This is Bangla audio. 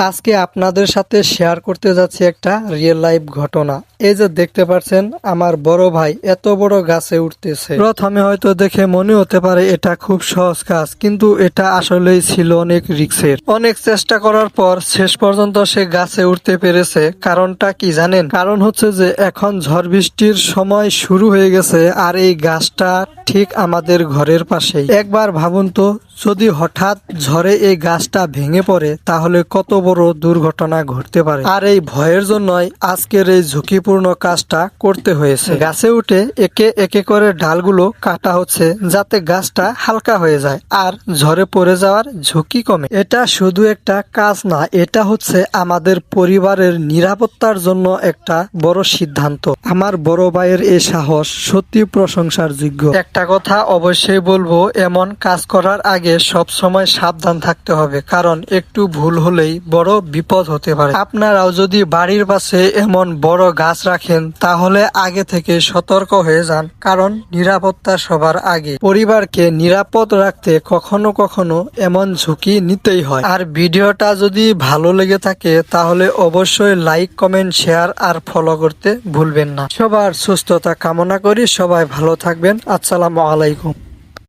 আজকে আপনাদের সাথে শেয়ার করতে যাচ্ছি একটা রিয়েল লাইফ ঘটনা। এই যে দেখতে পাচ্ছেন আমার বড় ভাই এত বড় গাছে উঠতেছে। প্রথমে হয়তো দেখে মনে হতে পারে এটা খুব সহজ কাজ, কিন্তু এটা আসলেই ছিল অনেক রিস্কের। অনেক চেষ্টা করার পর শেষ পর্যন্ত সে গাছে উঠতে পেরেছে। কারণটা কি জানেন? কারণ হচ্ছে যে এখন ঝড় বৃষ্টির সময় শুরু হয়ে গেছে, আর এই গাছটা ঠিক আমাদের ঘরের পাশেই। একবার ভাবুন তো, যদি হঠাৎ ঝড়ে এই গাছটা ভেঙে পড়ে তাহলে কত বড় দুর্ঘটনা ঘটতে পারে। আর এই ভয়ের জন্যই আজকের এই ঝুঁকিপূর্ণ কাজটা করতে হয়েছে। গাছে উঠে একে একে করে ডালগুলো কাটা হচ্ছে, যাতে গাছটা হালকা হয়ে যায় আর ঝড়ে পড়ে যাওয়ার ঝুঁকি কমে। এটা শুধু একটা কাজ না, এটা হচ্ছে আমাদের পরিবারের নিরাপত্তার জন্য একটা বড় সিদ্ধান্ত। আমার বড় ভাইয়ের এই সাহস সত্যি প্রশংসার যোগ্য। একটা কথা অবশ্যই বলবো, এমন কাজ করার আগে সব সময় সাবধান থাকতে হবে, কারণ একটু ভুল হলেই বড় বিপদ হতে পারে। আপনারাও যদি বাড়ির পাশে এমন বড় গাছ রাখেন তাহলে আগে থেকে সতর্ক হয়ে যান, কারণ নিরাপত্তা সবার আগে। পরিবারকে নিরাপদ রাখতে কখনো কখনো এমন ঝুঁকি নিতেই হয়। আর ভিডিওটা যদি ভালো লেগে থাকে তাহলে অবশ্যই লাইক, কমেন্ট, শেয়ার আর ফলো করতে ভুলবেন না। সবার সুস্থতা কামনা করি, সবাই ভালো থাকবেন। আসসালামু আলাইকুম।